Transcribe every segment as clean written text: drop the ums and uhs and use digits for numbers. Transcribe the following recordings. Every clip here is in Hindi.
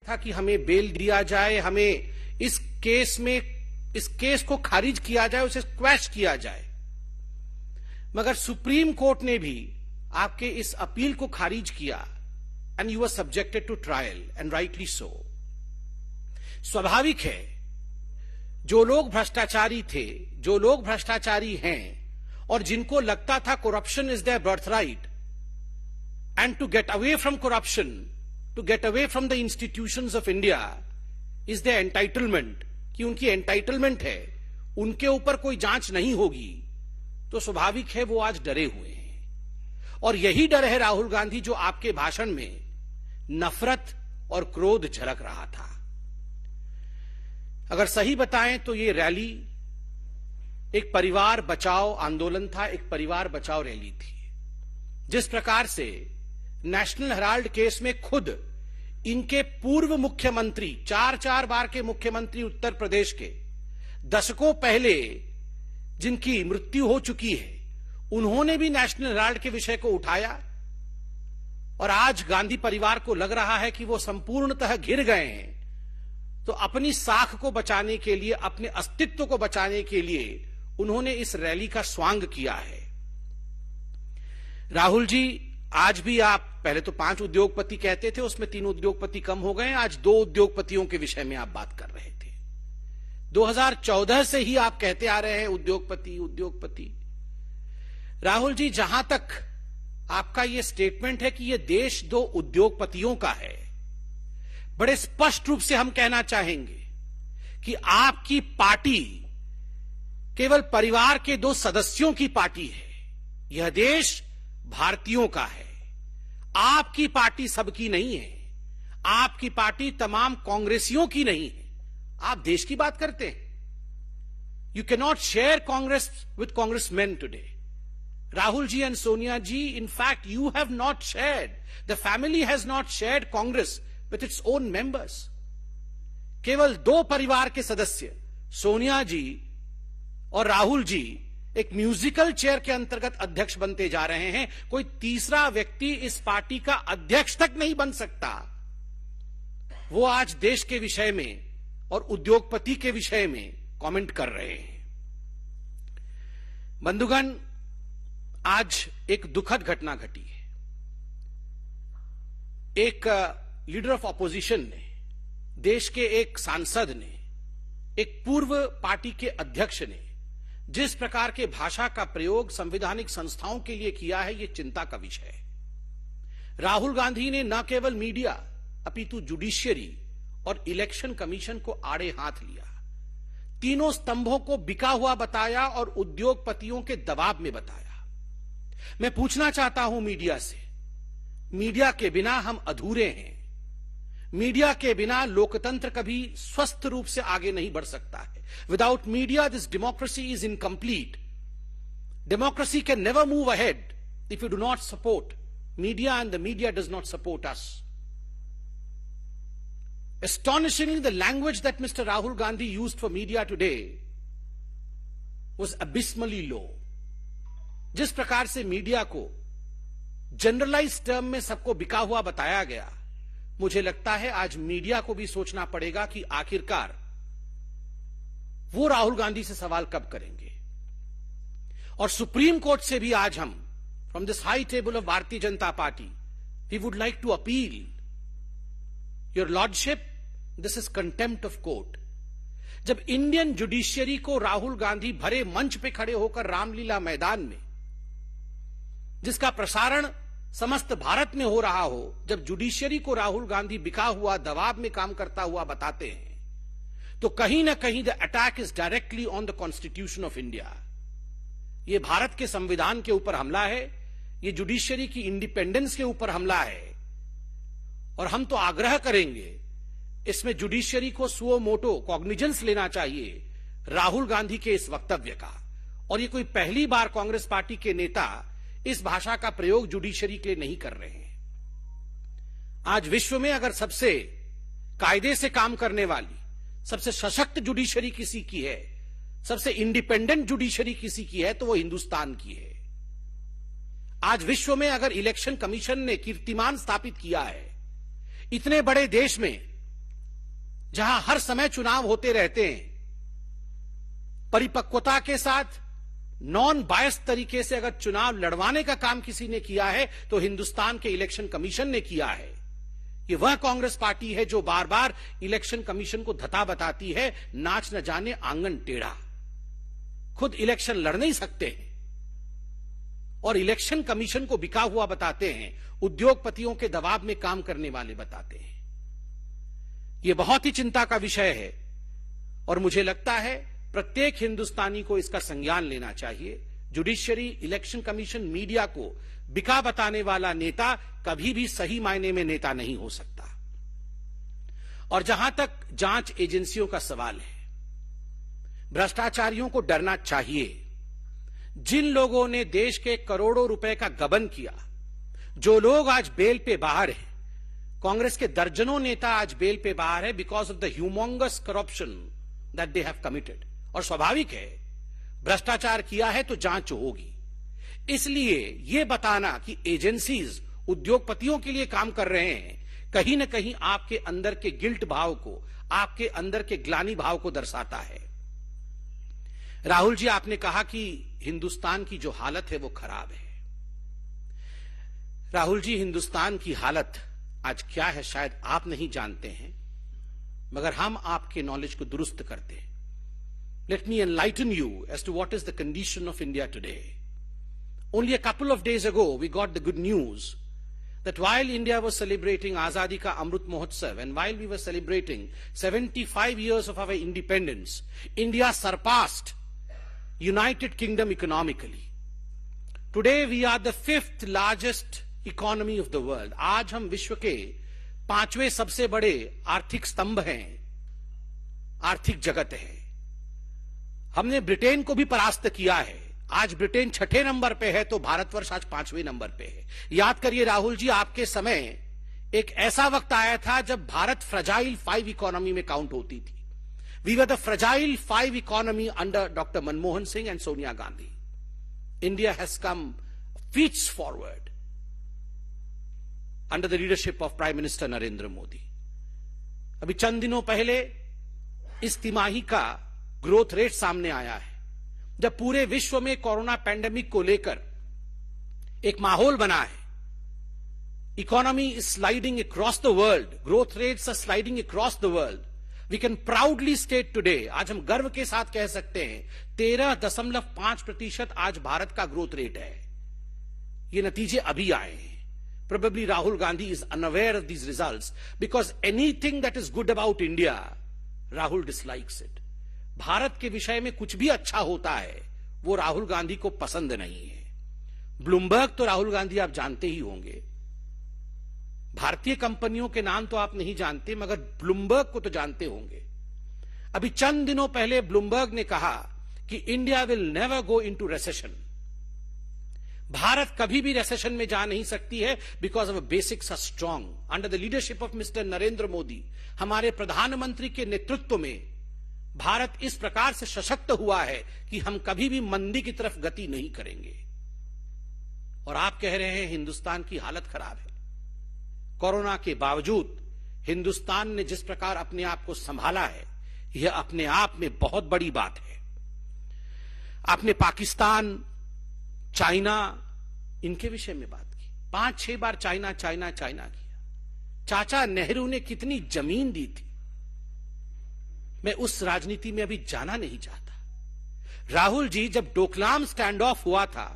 था कि हमें बेल दिया जाए, हमें इस केस को खारिज किया जाए, उसे क्वैश किया जाए। मगर सुप्रीम कोर्ट ने भी आपके इस अपील को खारिज किया and you were subjected to trial and rightly so. स्वाभाविक है, जो लोग भ्रष्टाचारी थे, जो लोग भ्रष्टाचारी हैं और जिनको लगता था corruption is their birthright and to get away from corruption, to get away from the institutions of India is their entitlement, कि उनकी एंटाइटलमेंट है, उनके ऊपर कोई जांच नहीं होगी, तो स्वाभाविक है वो आज डरे हुए हैं। और यही डर है राहुल गांधी जो आपके भाषण में नफरत और क्रोध झलक रहा था। अगर सही बताएं तो ये रैली एक परिवार बचाओ आंदोलन था, एक परिवार बचाओ रैली थी। जिस प्रकार से नेशनल हेराल्ड केस में खुद इनके पूर्व मुख्यमंत्री, 4 बार के मुख्यमंत्री उत्तर प्रदेश के, दशकों पहले जिनकी मृत्यु हो चुकी है, उन्होंने भी नेशनल हेराल्ड के विषय को उठाया और आज गांधी परिवार को लग रहा है कि वो संपूर्णतः घिर गए हैं, तो अपनी साख को बचाने के लिए, अपने अस्तित्व को बचाने के लिए उन्होंने इस रैली का स्वांग किया है। राहुल जी, आज भी आप पहले तो 5 उद्योगपति कहते थे, उसमें 3 उद्योगपति कम हो गए, आज 2 उद्योगपतियों के विषय में आप बात कर रहे थे। 2014 से ही आप कहते आ रहे हैं उद्योगपति उद्योगपति। राहुल जी, जहां तक आपका यह स्टेटमेंट है कि यह देश 2 उद्योगपतियों का है, बड़े स्पष्ट रूप से हम कहना चाहेंगे कि आपकी पार्टी केवल परिवार के 2 सदस्यों की पार्टी है। यह देश भारतीयों का है। आपकी पार्टी सबकी नहीं है, आपकी पार्टी तमाम कांग्रेसियों की नहीं है। आप देश की बात करते हैं। You can not share Congress with Congressman today. Rahul ji and Sonia ji, in fact, you have not shared, the family has not shared Congress with its own members. केवल 2 परिवार के सदस्य सोनिया जी और राहुल जी एक म्यूजिकल चेयर के अंतर्गत अध्यक्ष बनते जा रहे हैं। कोई तीसरा व्यक्ति इस पार्टी का अध्यक्ष तक नहीं बन सकता। वो आज देश के विषय में और उद्योगपति के विषय में कमेंट कर रहे हैं। बंधुगण, आज एक दुखद घटना घटी है। एक लीडर ऑफ ऑपोजिशन ने, देश के एक सांसद ने, एक पूर्व पार्टी के अध्यक्ष ने जिस प्रकार के भाषा का प्रयोग संवैधानिक संस्थाओं के लिए किया है, यह चिंता का विषय है। राहुल गांधी ने न केवल मीडिया अपितु जुडिशियरी और इलेक्शन कमीशन को आड़े हाथ लिया, तीनों स्तंभों को बिका हुआ बताया और उद्योगपतियों के दबाव में बताया। मैं पूछना चाहता हूं मीडिया से, मीडिया के बिना हम अधूरे हैं। मीडिया के बिना लोकतंत्र कभी स्वस्थ रूप से आगे नहीं बढ़ सकता है। Without media this democracy is incomplete. Democracy can never move ahead if you do not support media and the media does not support us. Astonishingly, the language that Mr. Rahul Gandhi used for media today was abysmally low. जिस प्रकार से मीडिया को जनरलाइज टर्म में सबको बिका हुआ बताया गया, मुझे लगता है आज मीडिया को भी सोचना पड़ेगा कि आखिरकार वो राहुल गांधी से सवाल कब करेंगे। और सुप्रीम कोर्ट से भी आज हम, from this high table of Bharatiya Janata Party, we would like to appeal, your lordship, this is contempt of court. जब इंडियन जुडिशियरी को राहुल गांधी भरे मंच पे खड़े होकर रामलीला मैदान में, जिसका प्रसारण समस्त भारत में हो रहा हो, जब जुडिशियरी को राहुल गांधी बिका हुआ, दबाव में काम करता हुआ बताते हैं, तो कहीं ना कहीं the attack is directly on the constitution of India. यह भारत के संविधान के ऊपर हमला है, यह जुडिशियरी की इंडिपेंडेंस के ऊपर हमला है। और हम तो आग्रह करेंगे, इसमें जुडिशियरी को सुओ मोटो कॉग्निजेंस लेना चाहिए राहुल गांधी के इस वक्तव्य का। और ये कोई पहली बार कांग्रेस पार्टी के नेता इस भाषा का प्रयोग जुडिशियरी के लिए नहीं कर रहे हैं। आज विश्व में अगर सबसे कायदे से काम करने वाली, सबसे सशक्त जुडिशियरी किसी की है, सबसे इंडिपेंडेंट जुडिशियरी किसी की है, तो वो हिंदुस्तान की है। आज विश्व में अगर इलेक्शन कमीशन ने कीर्तिमान स्थापित किया है, इतने बड़े देश में जहां हर समय चुनाव होते रहते हैं, परिपक्वता के साथ नॉन बायस तरीके से अगर चुनाव लड़वाने का काम किसी ने किया है तो हिंदुस्तान के इलेक्शन कमीशन ने किया है। ये वह कांग्रेस पार्टी है जो बार बार इलेक्शन कमीशन को धता बताती है, नाच न जाने आंगन टेढ़ा। खुद इलेक्शन लड़ नहीं सकते हैं और इलेक्शन कमीशन को बिका हुआ बताते हैं, उद्योगपतियों के दबाव में काम करने वाले बताते हैं। यह बहुत ही चिंता का विषय है और मुझे लगता है प्रत्येक हिंदुस्तानी को इसका संज्ञान लेना चाहिए। जुडिशियरी, इलेक्शन कमीशन, मीडिया को बिका बताने वाला नेता कभी भी सही मायने में नेता नहीं हो सकता। और जहां तक जांच एजेंसियों का सवाल है, भ्रष्टाचारियों को डरना चाहिए। जिन लोगों ने देश के करोड़ों रुपए का गबन किया, जो लोग आज बेल पे बाहर हैं, कांग्रेस के दर्जनों नेता आज बेल पे बाहर है because of the humongous corruption that they have committed. और स्वाभाविक है, भ्रष्टाचार किया है तो जांच होगी। इसलिए यह बताना कि एजेंसीज उद्योगपतियों के लिए काम कर रहे हैं, कहीं ना कहीं आपके अंदर के गिल्ट भाव को, आपके अंदर के ग्लानि भाव को दर्शाता है। राहुल जी, आपने कहा कि हिंदुस्तान की जो हालत है वो खराब है। राहुल जी, हिंदुस्तान की हालत आज क्या है शायद आप नहीं जानते हैं, मगर हम आपके नॉलेज को दुरुस्त करते हैं। Let me enlighten you as to what is the condition of India today. Only a couple of days ago, we got the good news that while India was celebrating Azadi Ka Amrit Mahotsav and while we were celebrating 75 years of our independence, India surpassed United Kingdom economically. Today, we are the 5th largest economy of the world. आज हम विश्व के 5वें सबसे बड़े आर्थिक स्तंभ हैं, आर्थिक जगत है। हमने ब्रिटेन को भी परास्त किया है। आज ब्रिटेन 6ठे नंबर पे है तो भारतवर्ष आज 5वें नंबर पे है। याद करिए राहुल जी, आपके समय एक ऐसा वक्त आया था जब भारत फ्रजाइल 5 इकोनॉमी में काउंट होती थी। We were the fragile 5 economy under doctor Manmohan Singh and Sonia Gandhi. India has come feets forward under the leadership of prime minister Narendra Modi. अभी चंद दिनों पहले इस तिमाही का ग्रोथ रेट सामने आया है, जब पूरे विश्व में कोरोना पैंडेमिक को लेकर एक माहौल बना है। Economy is sliding across the world, growth rates are sliding across the world. We can proudly state today, आज हम गर्व के साथ कह सकते हैं 13.5% आज भारत का ग्रोथ रेट है। ये नतीजे अभी आए हैं। Probably Rahul Gandhi is unaware of these results because anything that is good about India, Rahul dislikes it. Bharat के विषय में कुछ भी अच्छा होता है वो राहुल गांधी को पसंद नहीं है। ब्लूमबर्ग तो राहुल गांधी आप जानते ही होंगे। भारतीय कंपनियों के नाम तो आप नहीं जानते, मगर ब्लूमबर्ग को तो जानते होंगे। अभी चंद दिनों पहले ब्लूमबर्ग ने कहा कि India will never go into recession. भारत कभी भी रिसेशन में जा नहीं सकती है because of basics are strong. Under the leadership of mister Narendra Modi, हमारे प्रधानमंत्री के नेतृत्व में भारत इस प्रकार से सशक्त हुआ है कि हम कभी भी मंदी की तरफ गति नहीं करेंगे। और आप कह रहे हैं हिंदुस्तान की हालत खराब है। कोरोना के बावजूद हिंदुस्तान ने जिस प्रकार अपने आप को संभाला है, यह अपने आप में बहुत बड़ी बात है। आपने पाकिस्तान, चाइना, इनके विषय में बात की। 5-6 बार चाइना चाइना चाइना किया। चाचा नेहरू ने कितनी जमीन दी थी, मैं उस राजनीति में अभी जाना नहीं चाहता। राहुल जी, जब डोकलाम स्टैंड ऑफ हुआ था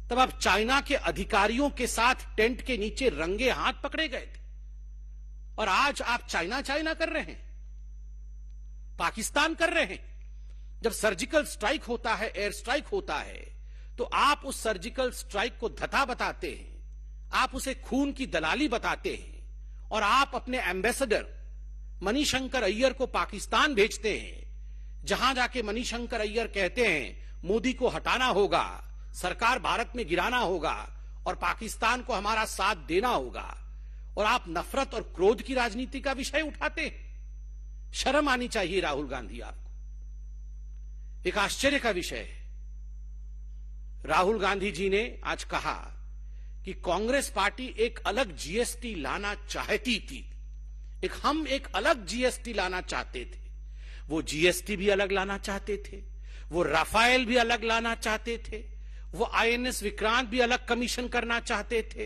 तब आप चाइना के अधिकारियों के साथ टेंट के नीचे रंगे हाथ पकड़े गए थे, और आज आप चाइना चाइना कर रहे हैं, पाकिस्तान कर रहे हैं। जब सर्जिकल स्ट्राइक होता है, एयर स्ट्राइक होता है, तो आप उस सर्जिकल स्ट्राइक को धता बताते हैं, आप उसे खून की दलाली बताते हैं, और आप अपने एम्बेसडर मणिशंकर अय्यर को पाकिस्तान भेजते हैं, जहां जाके मणिशंकर अय्यर कहते हैं मोदी को हटाना होगा, सरकार भारत में गिराना होगा और पाकिस्तान को हमारा साथ देना होगा, और आप नफरत और क्रोध की राजनीति का विषय उठाते हैं। शर्म आनी चाहिए राहुल गांधी आपको। एक आश्चर्य का विषय है, राहुल गांधी जी ने आज कहा कि कांग्रेस पार्टी एक अलग जीएसटी लाना चाहती थी, हम एक अलग जीएसटी लाना चाहते थे। वो जीएसटी भी अलग लाना चाहते थे, वो राफेल भी अलग लाना चाहते थे, वो आईएनएस विक्रांत भी अलग कमीशन करना चाहते थे,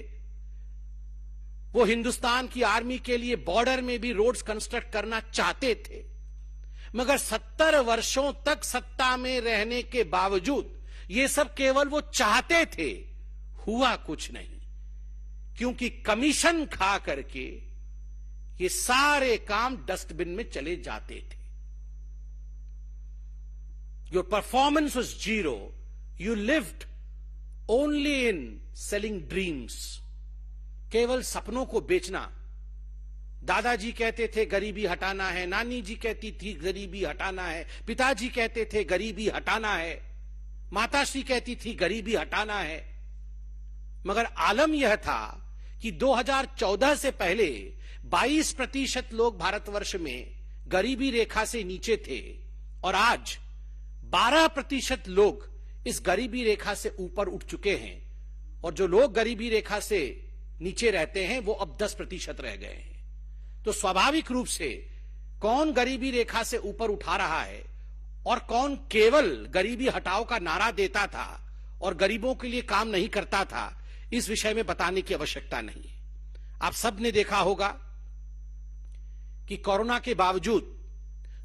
वो हिंदुस्तान की आर्मी के लिए बॉर्डर में भी रोड्स कंस्ट्रक्ट करना चाहते थे। मगर 70 वर्षों तक सत्ता में रहने के बावजूद ये सब केवल वो चाहते थे, हुआ कुछ नहीं, क्योंकि कमीशन खा करके ये सारे काम डस्टबिन में चले जाते थे। Your performance was zero, you lived only in selling dreams, केवल सपनों को बेचना। दादाजी कहते थे गरीबी हटाना है, नानी जी कहती थी गरीबी हटाना है, पिताजी कहते थे गरीबी हटाना है, माताश्री कहती थी गरीबी हटाना है। मगर आलम यह था कि 2014 से पहले 22% लोग भारतवर्ष में गरीबी रेखा से नीचे थे और आज 12% लोग इस गरीबी रेखा से ऊपर उठ चुके हैं, और जो लोग गरीबी रेखा से नीचे रहते हैं वो अब 10% रह गए हैं। तो स्वाभाविक रूप से कौन गरीबी रेखा से ऊपर उठा रहा है और कौन केवल गरीबी हटाओ का नारा देता था और गरीबों के लिए काम नहीं करता था, इस विषय में बताने की आवश्यकता नहीं है। आप सब ने देखा होगा कि कोरोना के बावजूद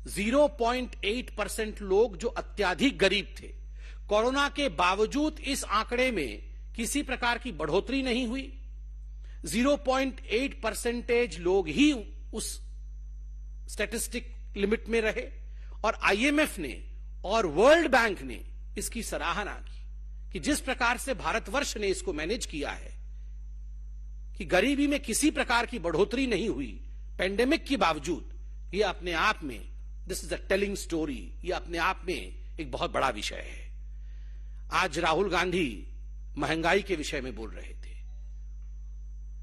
0.8% लोग जो अत्यधिक गरीब थे, कोरोना के बावजूद इस आंकड़े में किसी प्रकार की बढ़ोतरी नहीं हुई। 0.8% लोग ही उस स्टैटिस्टिक लिमिट में रहे, और आईएमएफ ने और वर्ल्ड बैंक ने इसकी सराहना की कि जिस प्रकार से भारतवर्ष ने इसको मैनेज किया है, कि गरीबी में किसी प्रकार की बढ़ोतरी नहीं हुई पेंडेमिक के बावजूद, ये अपने आप में, this is a telling story, ये अपने आप में एक बहुत बड़ा विषय है। आज राहुल गांधी महंगाई के विषय में बोल रहे थे।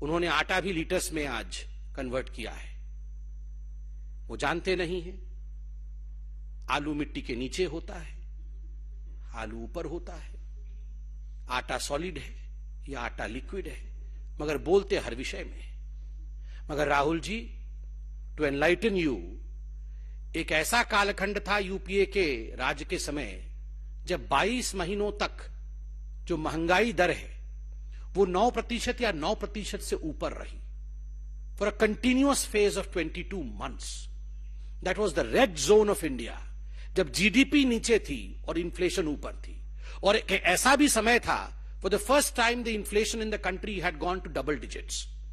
उन्होंने आटा भी लीटर्स में आज कन्वर्ट किया है। वो जानते नहीं है आलू मिट्टी के नीचे होता है, आलू ऊपर होता है, आटा सॉलिड है या आटा लिक्विड है, मगर बोलते हर विषय में। मगर Rahul ji, to enlighten you, एक ऐसा कालखंड था यूपीए के राज के समय जब 22 महीनों तक जो महंगाई दर है वो 9% या 9% से ऊपर रही, for a continuous phase of 22 months। That was the red zone of India, जब जीडीपी नीचे थी और इन्फ्लेशन ऊपर थी। और एक ऐसा भी समय था, for the first time the inflation in the country had gone to double digits.